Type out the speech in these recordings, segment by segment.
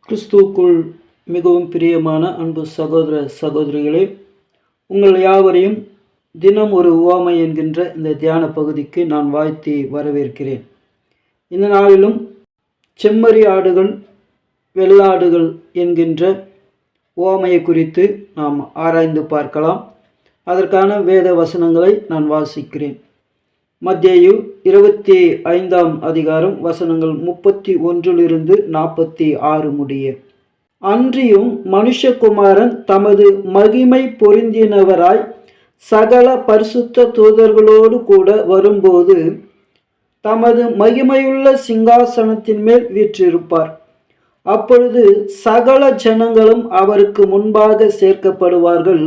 கிறிஸ்துவுக்குள் மிகவும் பிரியமான அன்பு சகோதர சகோதரிகளே, உங்கள் யாவரையும் தினம் ஒரு உவமை என்கின்ற இந்த தியான பகுதிக்கு நான் வாழ்த்தி வரவேற்கிறேன். இந்த நாளிலும் செம்மறி ஆடுகள் வெள்ளாடுகள் என்கின்ற உவமையை குறித்து நாம் ஆராய்ந்து பார்க்கலாம். அதற்கான வேத வசனங்களை நான் வாசிக்கிறேன். மத்தேயு 25ஆம் அதிகாரம் வசனங்கள் 31 46 முடிய. அன்றியும் மனுஷகுமாரன் தமது மகிமை பொருந்தினவராய் சகல பரிசுத்த தூதர்களோடு கூட வரும்போது தமது மகிமையுள்ள சிங்காசனத்தின் மேல் வீற்றிருப்பார். அப்பொழுது சகல ஜனங்களும் அவருக்கு முன்பாக சேர்க்கப்படுவார்கள்.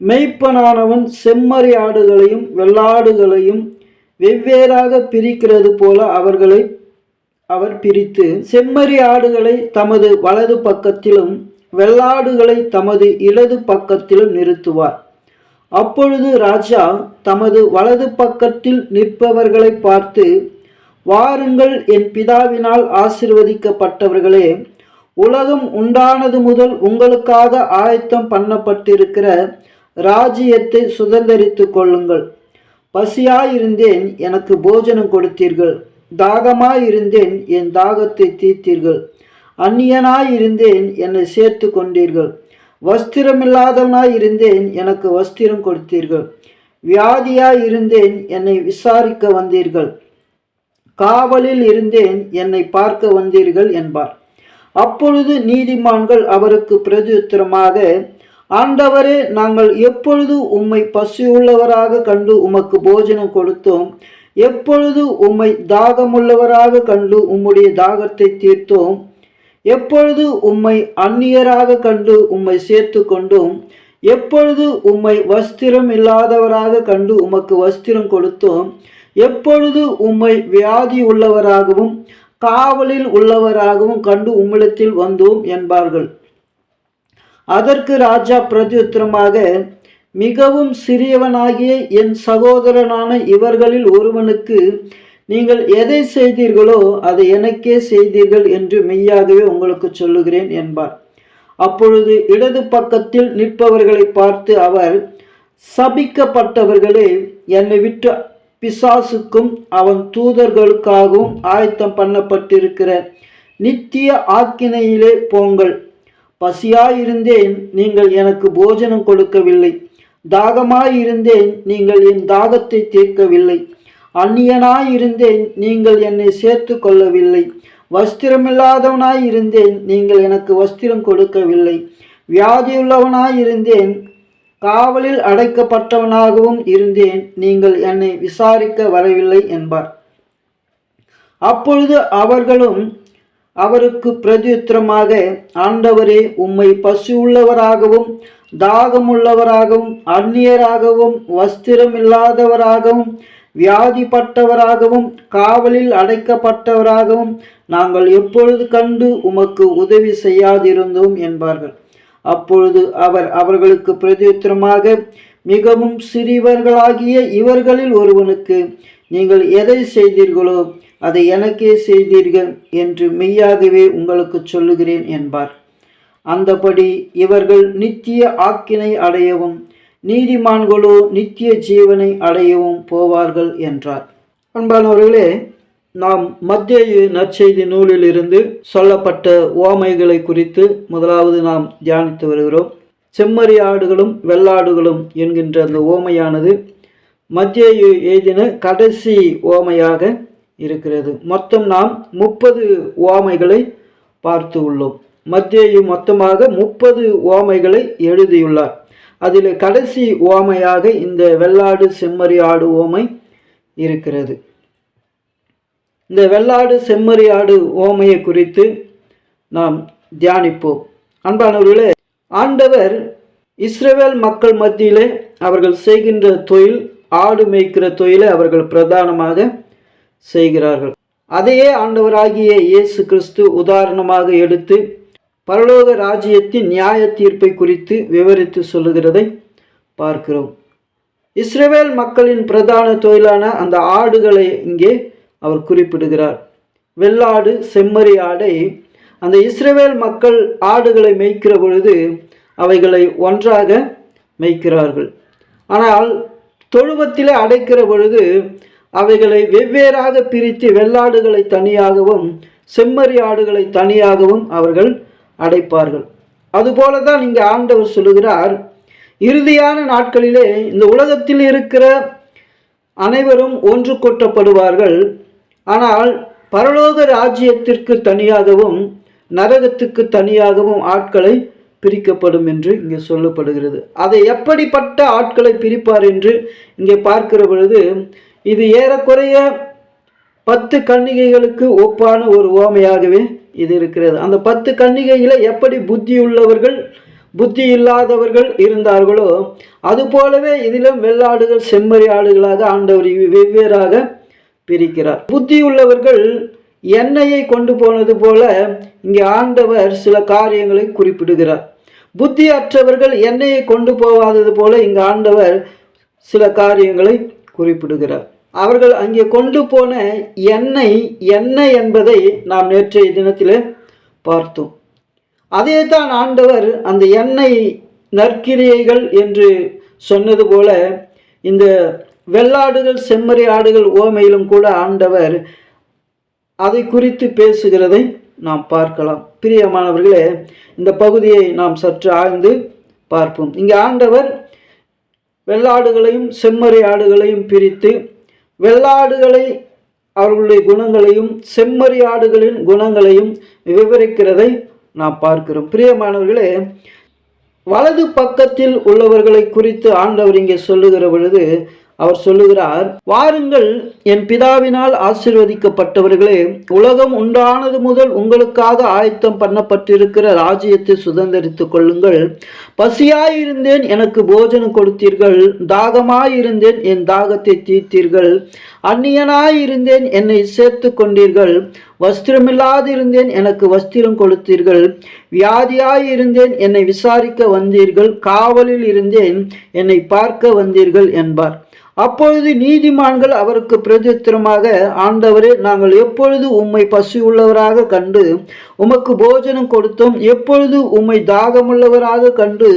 மெய்ப்பனானவன் செம்மறி ஆடுகளையும் வெள்ளாடுகளையும் வெவ்வேறாக பிரிக்கிறது போல அவர்களை அவர் பிரித்து செம்மறி ஆடுகளை தமது வலது பக்கத்திலும் வெள்ளாடுகளை தமது இடது பக்கத்திலும் நிறுத்துவார். அப்பொழுது ராஜா தமது வலது பக்கத்தில் நிற்பவர்களை பார்த்து, வாருங்கள், என் பிதாவினால் ஆசீர்வதிக்கப்பட்டவர்களே, உலகம் உண்டானது முதல் உங்களுக்காக ஆயத்தம் பண்ணப்பட்டிருக்கிற ராஜ்யத்தை சுதந்தரித்து கொள்ளுங்கள். பசியாயிருந்தேன், எனக்கு போஜனம் கொடுத்தீர்கள். தாகமாயிருந்தேன், என் தாகத்தை தீர்த்தீர்கள். அந்நியனாயிருந்தேன், என்னை சேர்த்து கொண்டீர்கள். வஸ்திரமில்லாதவனாயிருந்தேன், எனக்கு வஸ்திரம் கொடுத்தீர்கள். வியாதியாயிருந்தேன், என்னை விசாரிக்க வந்தீர்கள். காவலில் இருந்தேன், என்னை பார்க்க வந்தீர்கள் என்பார். அப்பொழுது நீதிமான்கள் அவருக்கு பிரதியுத்தரமாக, ஆண்டவரே, நாங்கள் எப்பொழுது உம்மை பசியுள்ளவராக கண்டு உமக்கு போஜனம் கொடுத்தோம்? எப்பொழுது உம்மை தாகமுள்ளவராக கண்டு உம்முடைய தாகத்தை தீர்த்தோம்? எப்பொழுது உம்மை அந்நியராக கண்டு உம்மை சேர்த்து கொண்டோம்? எப்பொழுது உம்மை வஸ்திரம் இல்லாதவராக கண்டு உமக்கு வஸ்திரம் கொடுத்தோம்? எப்பொழுது உம்மை வியாதி உள்ளவராகவும் காவலில் உள்ளவராகவும் கண்டு உம்மிடத்தில் வந்தோம் என்பார்கள். அதற்கு ராஜா பிரதியுத்தரமாக, மிகவும் சிறியவனாகிய என் சகோதரனான இவர்களில் ஒருவனுக்கு நீங்கள் எதை செய்தீர்களோ அதை எனக்கே செய்தீர்கள் என்று மெய்யாகவே உங்களுக்கு சொல்லுகிறேன் என்பார். அப்பொழுது இடது பக்கத்தில் நிற்பவர்களை பார்த்து அவர், சபிக்கப்பட்டவர்களே, என்னை விட்டு பிசாசுக்கும் அவன் தூதர்களுக்காகவும் ஆயத்தம் பண்ணப்பட்டிருக்கிற நித்திய ஆக்கினையிலே போங்கள். பசியாயிருந்தேன், நீங்கள் எனக்கு போஜனம் கொடுக்கவில்லை. தாகமாயிருந்தேன், நீங்கள் என் தாகத்தை தீர்க்கவில்லை. அந்நியனாயிருந்தேன், நீங்கள் என்னை சேர்த்து கொள்ளவில்லை. வஸ்திரமில்லாதவனாயிருந்தேன், நீங்கள் எனக்கு வஸ்திரம் கொடுக்கவில்லை. வியாதியுள்ளவனாயிருந்தேன், காவலில் அடைக்கப்பட்டவனாகவும் இருந்தேன், நீங்கள் என்னை விசாரிக்க வரவில்லை என்பார். அப்பொழுது அவர்களும் அவருக்கு பிரதியுத்தரமாக, ஆண்டவரே, உம்மை பசியுள்ளவராகவும் தாகமுள்ளவராகவும் அந்நியராகவும் வஸ்திரமில்லாதவராகவும் வியாதிப்பட்டவராகவும் காவலில் அடைக்கப்பட்டவராகவும் நாங்கள் எப்பொழுது கண்டு உமக்கு உதவி செய்யாதிருந்தோம் என்பார்கள். அப்பொழுது அவர் அவர்களுக்கு பிரதியுத்தரமாக, மிகவும் சிறியவர்களாகிய இவர்களில் ஒருவனுக்கு நீங்கள் எதை செய்தீர்களோ அதை எனக்கே செய்தீர்கள் என்று மெய்யாகவே உங்களுக்கு சொல்லுகிறேன் என்பார். அந்தபடி இவர்கள் நித்திய ஆக்கினை அடையவும் நீதிமான்களோ நித்திய ஜீவனை அடையவும் போவார்கள் என்றார். அன்பானவர்களே, நாம் மத்தேயு நற்செய்தி நூலிலிருந்து சொல்லப்பட்ட உவமைகளை குறித்து முதலாவது நாம் தியானித்து வருகிறோம். செம்மறி ஆடுகளும் வெள்ளாடுகளும் என்கின்ற அந்த உவமையானது மத்தேயு எழுதின கடைசி உவமையாக இருக்கிறது. மொத்தம் நாம் 30 உவமைகளை பார்த்து உள்ளோம். மத்தேயு மொத்தமாக 30 உவமைகளை எழுதியுள்ளார். அதில் கடைசி உவமையாக இந்த வெள்ளாடு செம்மறி ஆடு உவமை இருக்கிறது. இந்த வெள்ளாடு செம்மறி ஆடு உவமையை குறித்து நாம் தியானிப்போம். அன்பானவர்களே, ஆண்டவர் இஸ்ரவேல் மக்கள் மத்தியிலே அவர்கள் செய்கின்ற தொழில், ஆடு மேய்க்கிற தொழிலை அவர்கள் பிரதானமாக செய்கிறார்கள். அதையே ஆண்டவராகிய இயேசு கிறிஸ்து உதாரணமாக எடுத்து பரலோக ராஜ்யத்தின் நியாய தீர்ப்பை குறித்து விவரித்து சொல்லுகிறதை பார்க்கிறோம். இஸ்ரவேல் மக்களின் பிரதான தொழிலான அந்த ஆடுகளை இங்கே அவர் குறிப்பிடுகிறார். வெள்ளாடு செம்மறி ஆடை அந்த இஸ்ரவேல் மக்கள் ஆடுகளை மேய்க்கிற பொழுது அவைகளை ஒன்றாக மேய்க்கிறார்கள். ஆனால் தொழுவத்திலே அடைக்கிற பொழுது அவைகளை வெவ்வேறாக பிரித்து வெள்ளாடுகளை தனியாகவும் செம்மறி ஆடுகளை தனியாகவும் அவர்கள் அடைப்பார்கள். அதுபோல தான் இங்கே ஆண்டவர் சொல்லுகிறார், இறுதியான நாட்களிலே இந்த உலகத்தில் இருக்கிற அனைவரும் ஒன்று கொட்டப்படுவார்கள். ஆனால் பரலோக ராஜ்யத்திற்கு தனியாகவும் நரகத்துக்கு தனியாகவும் ஆட்களை பிரிக்கப்படும் என்று இங்கே சொல்லப்படுகிறது. அதை எப்படிப்பட்ட ஆட்களை பிரிப்பார் என்று இங்கே பார்க்கிற பொழுது இது ஏறக்குறைய 10 கன்னிகைகளுக்கு ஒப்பான ஒரு உவமையாகவே இது இருக்கிறது. அந்த 10 கன்னிகைகளை எப்படி புத்தி உள்ளவர்கள் புத்தி இல்லாதவர்கள் இருந்தார்களோ அதுபோலவே இதிலும் வெள்ளாடுகள் செம்மறி ஆடுகளாக ஆண்டவர் வெவ்வேறாக பிரிக்கிறார். புத்தி உள்ளவர்கள் எண்ணெயை கொண்டு போனது போல இங்கே ஆண்டவர் சில காரியங்களை குறிப்பிடுகிறார். புத்தி அற்றவர்கள் எண்ணெயை கொண்டு போகாதது போல இங்கு ஆண்டவர் சில காரியங்களை குறிப்பிடுகிறார். அவர்கள் அங்கே கொண்டு போன எண்ணெய் என்ன என்பதை நாம் நேற்றைய தினத்தில் பார்த்தோம். அதே தான் ஆண்டவர் அந்த எண்ணெய் நற்கிரியைகள் என்று சொன்னது போல இந்த வெள்ளாடுகள் செம்மறி ஆடுகள் உவமையிலும் கூட ஆண்டவர் அதை குறித்து பேசுகிறதை நாம் பார்க்கலாம். பிரியமானவர்களே, இந்த பகுதியை நாம் சற்று ஆழ்ந்து பார்ப்போம். இங்கே ஆண்டவர் வெள்ளாடுகளையும் செம்மறி ஆடுகளையும் பிரித்து வெள்ளாடுகளை அவர்களுடைய குணங்களையும் செம்மறி ஆடுகளின் குணங்களையும் விவரிக்கிறதை நாம் பார்க்கிறோம். பிரியமானவர்களே, வலது பக்கத்தில் உள்ளவர்களை குறித்து ஆண்டவர் இங்கே சொல்லுகிற பொழுது அவர் சொல்லுகிறார், வாருங்கள் என் பிதாவினால் ஆசீர்வதிக்கப்பட்டவர்களே, உலகம் உண்டானது முதல் உங்களுக்காக ஆயத்தம் பண்ணப்பட்டிருக்கிற ராஜ்யத்தை சுதந்தரித்துக் கொள்ளுங்கள். பசியாயிருந்தேன், எனக்கு போஜனம் கொடுத்தீர்கள். தாகமாயிருந்தேன், என் தாகத்தை தீர்த்தீர்கள். அந்நியனாயிருந்தேன், என்னை சேர்த்து கொண்டீர்கள். வஸ்திரமில்லாதிருந்தேன், எனக்கு வஸ்திரம் கொடுத்தீர்கள். வியாதியாயிருந்தேன், என்னை விசாரிக்க வந்தீர்கள். காவலில் இருந்தேன், என்னை பார்க்க வந்தீர்கள் என்பார். அப்பொழுது நீதிமான்கள் அவருக்கு பிரதித்திரமாக, ஆண்டவரே, நாங்கள் எப்பொழுது உம்மை பசி உள்ளவராக கண்டு உமக்கு போஜனம் கொடுத்தோம்? எப்பொழுது உம்மை தாகமுள்ளவராக கண்டு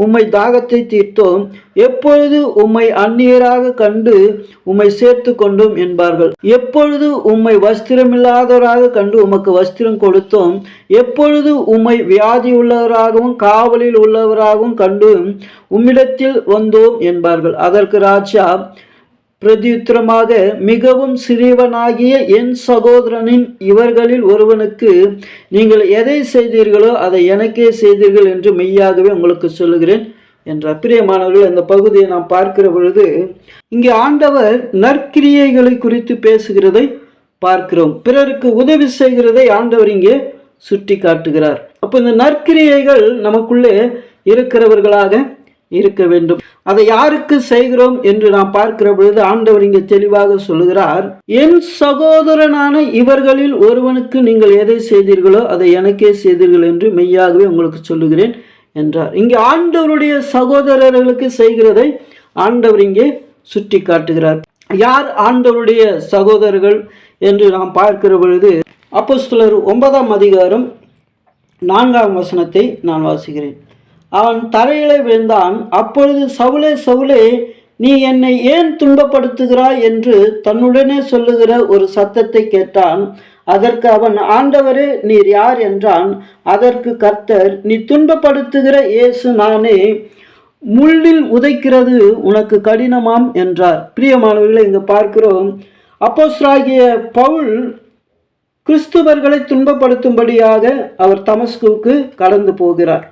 உம்மை தாகத்தை தீர்த்தோம்? எப்பொழுது உம்மை அந்நியராக கண்டு உம்மை சேர்த்து கொண்டோம் என்பார்கள். எப்பொழுது உம்மை வஸ்திரமில்லாதவராக கண்டு உமக்கு வஸ்திரம் கொடுத்தோம்? எப்பொழுது உம்மை வியாதி உள்ளவராகவும் காவலில் உள்ளவராகவும் கண்டு உம்மிடத்தில் வந்தோம் என்பார்கள். அதற்கு ராஜா பிரதியுத்தரமாக, மிகவும் சிறியவனாகிய என் சகோதரனின் இவர்களில் ஒருவனுக்கு நீங்கள் எதை செய்தீர்களோ அதை எனக்கே செய்தீர்கள் என்று மெய்யாகவே உங்களுக்கு சொல்லுகிறேன் என்றார். பிரியமானவர்கள், இந்த பகுதியை நாம் பார்க்கிற பொழுது இங்கே ஆண்டவர் நற்கிரியைகளை குறித்து பேசுகிறதை பார்க்கிறோம். பிறருக்கு உதவி செய்கிறதை ஆண்டவர் இங்கே சுட்டி காட்டுகிறார். அப்போ இந்த நற்கிரியைகள் நமக்குள்ளே இருக்கிறவர்களாக இருக்க வேண்டும். அதை யாருக்கு செய்கிறோம் என்று நாம் பார்க்கிற பொழுது ஆண்டவர் இங்கே தெளிவாக சொல்லுகிறார், என் சகோதரனான இவர்களில் ஒருவனுக்கு நீங்கள் எதை செய்தீர்களோ அதை எனக்கே செய்தீர்கள் என்று மெய்யாகவே உங்களுக்கு சொல்லுகிறேன் என்றார். இங்கே ஆண்டவருடைய சகோதரர்களுக்கு செய்கிறதை ஆண்டவர் இங்கே சுட்டி காட்டுகிறார். யார் ஆண்டவருடைய சகோதரர்கள் என்று நாம் பார்க்கிற பொழுது அப்போஸ்தலர் 9ஆம் அதிகாரம் 4ஆம் வசனத்தை நான் வாசிக்கிறேன். அவன் தரையிலே விழுந்தான். அப்பொழுது, சவுலே சவுலே, நீ என்னை ஏன் துன்பப்படுத்துகிறாய் என்று தன்னுடனே சொல்லுகிற ஒரு சத்தத்தை கேட்டான். அதற்கு அவன், ஆண்டவரே, நீர் யார் என்றான். அதற்கு கர்த்தர், நீ துன்பப்படுத்துகிற இயேசு நானே. முள்ளில் உதைக்கிறது உனக்கு கடினமாம் என்றார். பிரியமானவர்களை, இங்கு பார்க்கிறோம், அப்போஸ்தலனாகிய பவுல் கிறிஸ்துவர்களை துன்பப்படுத்தும்படியாக அவர் தமஸ்குவுக்கு கடந்து போகிறார்.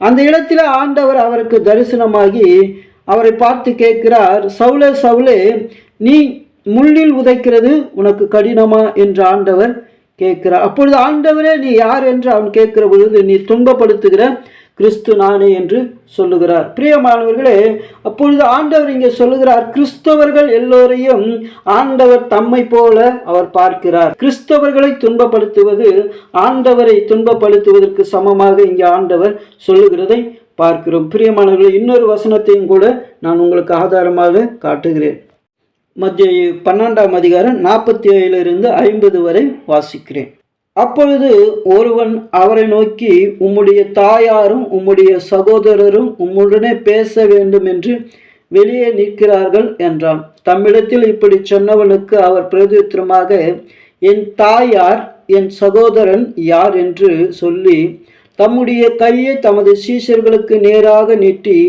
அந்த இடத்துல ஆண்டவர் அவருக்கு தரிசனமாகி அவரை பார்த்து கேட்கிறார், சவுலே சவுலே, நீ முள்ளில் உதைக்கிறது உனக்கு கடினமா என்று ஆண்டவர் கேட்கிறார். அப்பொழுது, ஆண்டவரே, நீ யார் என்று அவன் கேட்கிற பொழுது, நீ துன்பப்படுத்துகிற கிறிஸ்து நானே என்று சொல்லுகிறார். பிரியமானவர்களே, அப்பொழுது ஆண்டவர் இங்கே சொல்லுகிறார், கிறிஸ்தவர்கள் எல்லோரையும் ஆண்டவர் தம்மை போல அவர் பார்க்கிறார். கிறிஸ்தவர்களை துன்பப்படுத்துவது ஆண்டவரை துன்பப்படுத்துவதற்கு சமமாக இங்கே ஆண்டவர் சொல்லுகிறதை பார்க்கிறோம். பிரியமானவர்களே, இன்னொரு வசனத்தையும் கூட நான் உங்களுக்கு ஆதாரமாக காட்டுகிறேன். மத்தேயு 12ஆம் அதிகாரம் 47 இருந்து 50 வரை வாசிக்கிறேன். அப்பொழுது ஒருவன் அவரை நோக்கி, உம்முடைய தாயாரும் உம்முடைய சகோதரரும் உம்முடனே பேச வேண்டும் என்று வெளியே நிற்கிறார்கள் என்றான். தம்மிடத்தில் இப்படி சொன்னவனுக்கு அவர் பிரதியுத்தரமாக, என் தாயார் என் சகோதரன் யார் என்று சொல்லி தம்முடைய கையை தமது சீஷர்களுக்கு நேராக நீட்டி,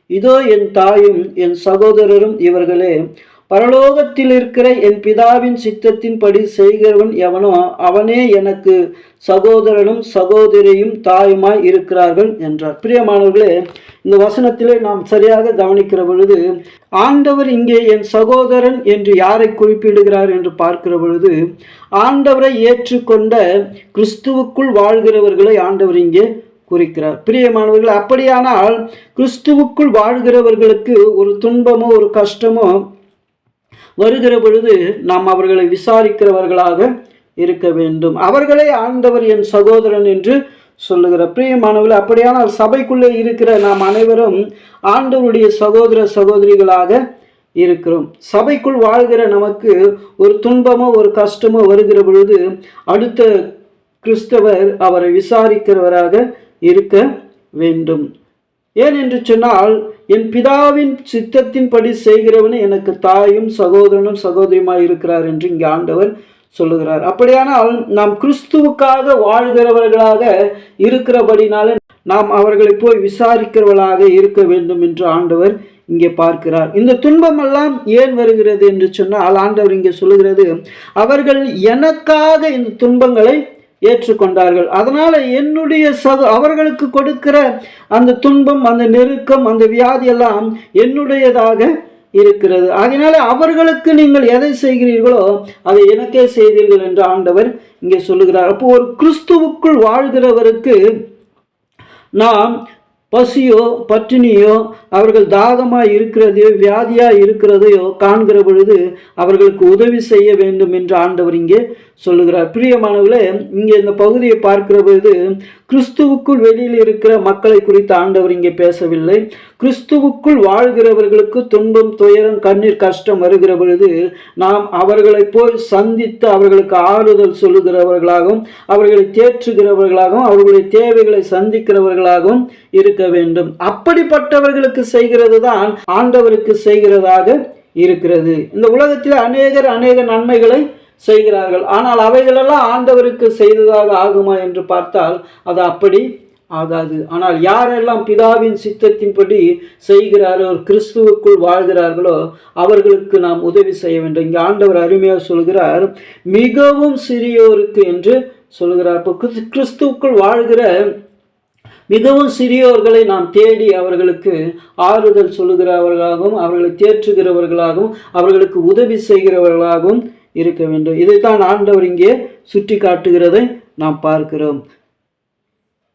இதோ என் தாயும் என் சகோதரரும் இவர்களே, பரலோகத்தில் இருக்கிற என் பிதாவின் சித்தத்தின்படி செய்கிறவன் எவனோ அவனே எனக்கு சகோதரனும் சகோதரியும் தாயுமாய் இருக்கிறார்கள் என்றார். பிரியமானவர்களே, இந்த வசனத்திலே நாம் சரியாக கவனிக்கிற பொழுது ஆண்டவர் இங்கே என் சகோதரன் என்று யாரை குறிப்பிடுகிறார் என்று பார்க்கிற பொழுது ஆண்டவரை ஏற்றுக்கொண்ட கிறிஸ்துவுக்குள் வாழ்கிறவர்களை ஆண்டவர் இங்கே குறிக்கிறார். பிரியமானவர்கள், அப்படியானால் கிறிஸ்துவுக்குள் வாழ்கிறவர்களுக்கு ஒரு துன்பமோ ஒரு கஷ்டமோ வருகிற பொழுது நாம் அவர்களை விசாரிக்கிறவர்களாக இருக்க வேண்டும். அவர்களே ஆண்டவர் என் சகோதரன் என்று சொல்லுகிற. பிரியமானவர்கள், அப்படியானால் சபைக்குள்ளே இருக்கிற நாம் அனைவரும் ஆண்டவருடைய சகோதர சகோதரிகளாக இருக்கிறோம். சபைக்குள் வாழ்கிற நமக்கு ஒரு துன்பமோ ஒரு கஷ்டமோ வருகிற பொழுது அடுத்த கிறிஸ்தவர் அவரை விசாரிக்கிறவராக இருக்க வேண்டும். ஏன் என்று சொன்னால், என் பிதாவின் சித்தத்தின்படி செய்கிறவனே எனக்கு தாயும் சகோதரனும் சகோதரியுமாய் இருக்கிறார் என்று இங்கே ஆண்டவர் சொல்லுகிறார். அப்படியானால் நாம் கிறிஸ்துவுக்காக வாழ்கிறவர்களாக இருக்கிறபடினால நாம் அவர்களை போய் விசாரிக்கிறவர்களாக இருக்க வேண்டும் என்று ஆண்டவர் இங்கே பார்க்கிறார். இந்த துன்பமெல்லாம் ஏன் வருகிறது என்று சொன்னால் ஆண்டவர் இங்கே சொல்லுகிறது, அவர்கள் எனக்காக இந்த துன்பங்களை ஏற்றுக்கொண்டார்கள். அதனால என்னுடைய அவர்களுக்கு கொடுக்கிற அந்த துன்பம், அந்த நெருக்கம், அந்த வியாதி எல்லாம் என்னுடையதாக இருக்கிறது. அதனால அவர்களுக்கு நீங்கள் எதை செய்கிறீர்களோ அதை எனக்கே செய்தீர்கள் என்று ஆண்டவர் இங்கே சொல்லுகிறார். அப்போ ஒரு கிறிஸ்துவுக்குள் வாழ்கிறவருக்கு நாம் பசியோ பட்டினியோ அவர்கள் தாகமாக இருக்கிறதையோ வியாதியாக இருக்கிறதையோ காண்கிற பொழுது அவர்களுக்கு உதவி செய்ய வேண்டும் என்று ஆண்டவர் இங்கே சொல்லுகிறார். பிரியமானவர்களே, இங்கே இந்த பகுதியை பார்க்கிற பொழுது கிறிஸ்துவுக்குள் வெளியில் இருக்கிற மக்களை குறித்து ஆண்டவர் இங்கே பேசவில்லை. கிறிஸ்துவுக்குள் வாழ்கிறவர்களுக்கு துன்பம், துயரம், கண்ணீர், கஷ்டம் வருகிற பொழுது நாம் அவர்களை போய் சந்தித்து அவர்களுக்கு ஆறுதல் சொல்லுகிறவர்களாகவும் அவர்களை தேற்றுகிறவர்களாகவும் அவர்களுடைய தேவைகளை சந்திக்கிறவர்களாகவும் இருக்க வேண்டும். அப்படிப்பட்டவர்களுக்கு செய்கிறது தான் ஆண்டவருக்கு செய்கிறதாக இருக்கிறது. இந்த உலகத்தில் அநேக நன்மைகளை செய்கிறார்கள். ஆனால் அவைகளெல்லாம் ஆண்டவருக்கு செய்ததாக ஆகுமா என்று பார்த்தால் அது அப்படி ஆகாது. ஆனால் யாரெல்லாம் பிதாவின் சித்தத்தின்படி செய்கிறாரோ, கிறிஸ்துவுக்குள் வாழ்கிறார்களோ அவர்களுக்கு நாம் உதவி செய்ய வேண்டும். இங்கே ஆண்டவர் அருமையாக சொல்கிறார், மிகவும் சிறியோருக்கு என்று சொல்கிறார். இப்போ கிறிஸ்துவுக்குள் வாழ்கிற மிகவும் சிறியோர்களை நாம் தேடி அவர்களுக்கு ஆறுதல் சொல்லுகிறவர்களாகவும் அவர்களை தேற்றுகிறவர்களாகவும் அவர்களுக்கு உதவி செய்கிறவர்களாகவும் இருக்க வேண்டும். இதைத்தான் ஆண்டவர் இங்கே சுட்டி காட்டுகிறதை நாம் பார்க்கிறோம்.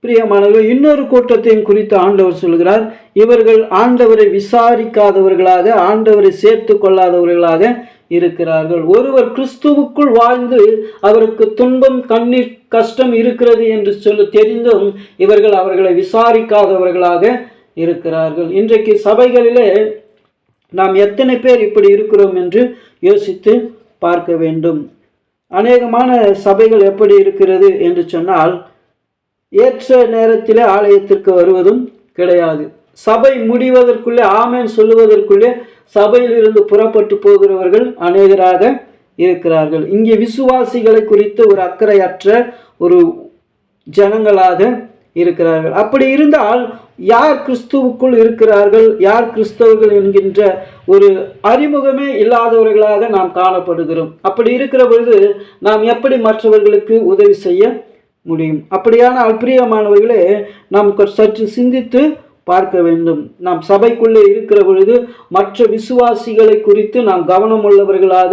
பிரியமானவர்கள், இன்னொரு கூட்டத்தையும் குறித்து ஆண்டவர் சொல்கிறார், இவர்கள் ஆண்டவரை விசாரிக்காதவர்களாக ஆண்டவரை சேர்த்து கொள்ளாதவர்களாக இருக்கிறார்கள். ஒருவர் கிறிஸ்துவுக்குள் வாழ்ந்து அவருக்கு துன்பம், கண்ணீர், கஷ்டம் இருக்கிறது என்று தெரிந்தும் இவர்கள் அவர்களை விசாரிக்காதவர்களாக இருக்கிறார்கள். இன்றைக்கு சபைகளிலே நாம் எத்தனை பேர் இப்படி இருக்கிறோம் என்று யோசித்து பார்க்க வேண்டும். அநேகமான சபைகள் எப்படி இருக்கிறது என்று சொன்னால், ஏற்ற நேரத்திலே ஆலயத்திற்கு வருவதும் கிடையாது. சபை முடிவதற்குள்ளே, ஆமென் சொல்லுவதற்குள்ளே சபையில் இருந்து புறப்பட்டு போகிறவர்கள் அநேகராக இருக்கிறார்கள். இங்கே விசுவாசிகளை குறித்து ஒரு அக்கறையற்ற ஒரு ஜனங்களாக இருக்கிறார்கள். அப்படி இருந்தால் யார் கிறிஸ்துவுக்குள் இருக்கிறார்கள், யார் கிறிஸ்தவர்கள் என்கின்ற ஒரு அறிமுகமே இல்லாதவர்களாக நாம் காணப்படுகிறோம். அப்படி இருக்கிற பொழுது நாம் எப்படி மற்றவர்களுக்கு உதவி செய்ய முடியும்? அப்படியான பிரியமானவர்களே, நாம் சற்று சிந்தித்து பார்க்க வேண்டும். நாம் சபைக்குள்ளே இருக்கிற பொழுது மற்ற விசுவாசிகளை குறித்து நாம் கவனம் உள்ளவர்களாக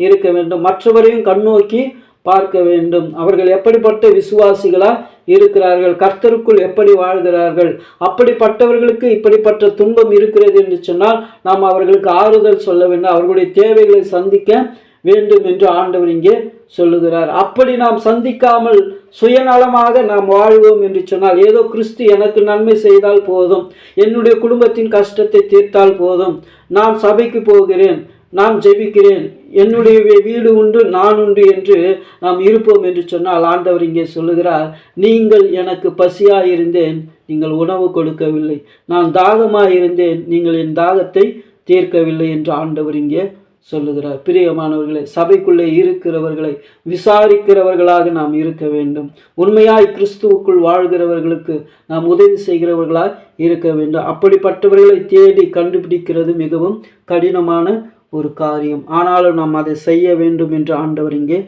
இருக்க வேண்டும். மற்றவரையும் கண்ணோக்கி பார்க்க வேண்டும். அவர்கள் எப்படிப்பட்ட விசுவாசிகளா இருக்கிறார்கள், கர்த்தருக்குள் எப்படி வாழ்கிறார்கள். அப்படிப்பட்டவர்களுக்கு இப்படிப்பட்ட துன்பம் இருக்கிறது என்று சொன்னால் நாம் அவர்களுக்கு ஆறுதல் சொல்ல வேண்டும், அவர்களுடைய தேவைகளை சந்திக்க வேண்டும் என்று ஆண்டவர் இங்கே சொல்லுகிறார். அப்படி நாம் சந்திக்காமல் சுயநலமாக நாம் வாழ்வோம் என்று சொன்னால், ஏதோ கிறிஸ்து எனக்கு நன்மை செய்தால் போதும், என்னுடைய குடும்பத்தின் கஷ்டத்தை தீர்த்தால் போதும், நான் சபைக்கு போகிறேன், நான் ஜெபிக்கிறேன், என்னுடைய வீடு உண்டு நான் உண்டு என்று நாம் இருப்போம் என்று சொன்னால், ஆண்டவர் இங்கே சொல்லுகிறார், நீங்கள் எனக்கு பசியாயிருந்தேன், நீங்கள் உணவு கொடுக்கவில்லை, நான் தாகமாயிருந்தேன், நீங்கள் என் தாகத்தை தீர்க்கவில்லை என்று ஆண்டவர் இங்கே சொல்லுகிறார். பிரியமானவர்களே, சபைக்குள்ளே இருக்கிறவர்களை விசாரிக்கிறவர்களாக நாம் இருக்க வேண்டும். உண்மையாய் கிறிஸ்துவுக்குள் வாழ்கிறவர்களுக்கு நாம் உதவி செய்கிறவர்களாக இருக்க வேண்டும். அப்படிப்பட்டவர்களை தேடி கண்டுபிடிக்கிறது மிகவும் கடினமான ஒரு காரியம். ஆனாலும் நாம் அதை செய்ய வேண்டும் என்று ஆண்டவர் இங்கே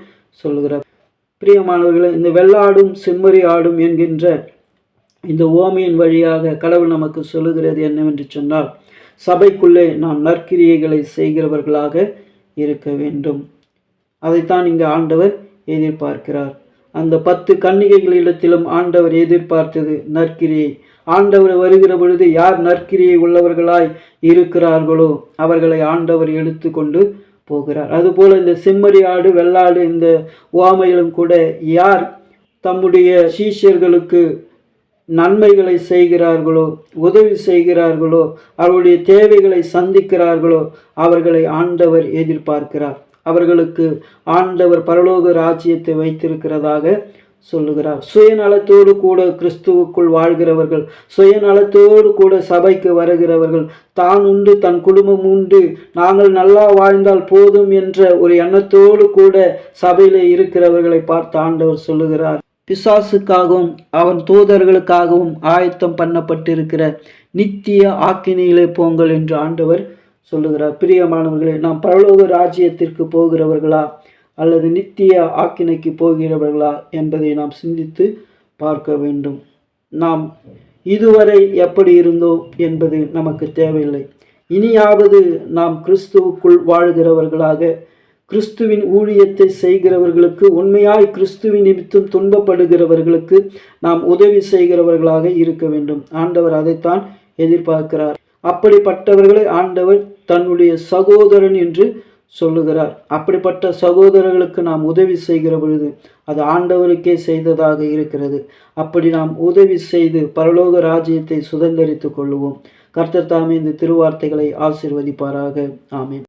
சொல்லுகிறார். பிரியமானவர்களே, இந்த வெள்ளாடும் செம்மறி ஆடும் என்கின்ற இந்த ஓமையின் வழியாக கடவுள் நமக்கு சொல்லுகிறது என்னவென்று சொன்னால், சபைக்குள்ளே நாம் நற்கிரியைகளை செய்கிறவர்களாக இருக்க வேண்டும். அதைத்தான் இங்கு ஆண்டவர் எதிர்பார்க்கிறார். அந்த 10 கன்னிகைகளிடத்திலும் ஆண்டவர் எதிர்பார்த்தது நற்கிரியை. ஆண்டவர் வருகிற பொழுது யார் நற்கிரியை உள்ளவர்களாய் இருக்கிறார்களோ அவர்களை ஆண்டவர் எடுத்து கொண்டு போகிறார். அதுபோல இந்த செம்மறி ஆடு வெள்ளாடு இந்த உவமையிலும் கூட யார் தம்முடைய சீஷர்களுக்கு நன்மைகளை செய்கிறார்களோ, உதவி செய்கிறார்களோ, அவருடைய தேவைகளை சந்திக்கிறார்களோ அவர்களை ஆண்டவர் எதிர்பார்க்கிறார். அவர்களுக்கு ஆண்டவர் பரலோக ராஜ்யத்தை வைத்திருக்கிறதாக சொல்லுகிறார். சுயநலத்தோடு கூட கிறிஸ்துவுக்குள் வாழ்கிறவர்கள், சுயநலத்தோடு கூட சபைக்கு வருகிறவர்கள், தான் உண்டு தன் குடும்பம் உண்டு, நாங்கள் நல்லா வாழ்ந்தால் போதும் என்ற ஒரு எண்ணத்தோடு கூட சபையிலே இருக்கிறவர்களை பார்த்து ஆண்டவர் சொல்லுகிறார், பிசாசுக்காகவும் அவன் தூதர்களுக்காகவும் ஆயத்தம் பண்ணப்பட்டிருக்கிற நித்திய ஆக்கினையிலே போங்கள் என்று ஆண்டவர் சொல்லுகிறார். பிரியமானவர்களே, நாம் பரலோக ராஜ்யத்திற்கு போகிறவர்களா அல்லது நித்திய ஆக்கினைக்கு போகிறவர்களா என்பதை நாம் சிந்தித்து பார்க்க வேண்டும். நாம் இதுவரை எப்படி இருந்தோம் என்பது நமக்கு தேவையில்லை. இனியாவது நாம் கிறிஸ்துவுக்குள் வாழ்கிறவர்களாக, கிறிஸ்துவின் ஊழியத்தை செய்கிறவர்களுக்கு, உண்மையாய் கிறிஸ்துவின் நிமித்தம் துன்பப்படுகிறவர்களுக்கு நாம் உதவி செய்கிறவர்களாக இருக்க வேண்டும். ஆண்டவர் அதைத்தான் எதிர்பார்க்கிறார். அப்படிப்பட்டவர்களை ஆண்டவர் தன்னுடைய சகோதரன் என்று சொல்லுகிறார். அப்படிப்பட்ட சகோதரர்களுக்கு நாம் உதவி செய்கிற பொழுது அது ஆண்டவருக்கே செய்ததாக இருக்கிறது. அப்படி நாம் உதவி செய்து பரலோக ராஜ்யத்தை சுதந்தரித்துக் கொள்ளுவோம். கர்த்தர் தாமே இந்த திருவார்த்தைகளை ஆசீர்வதிப்பாராக. ஆமென்.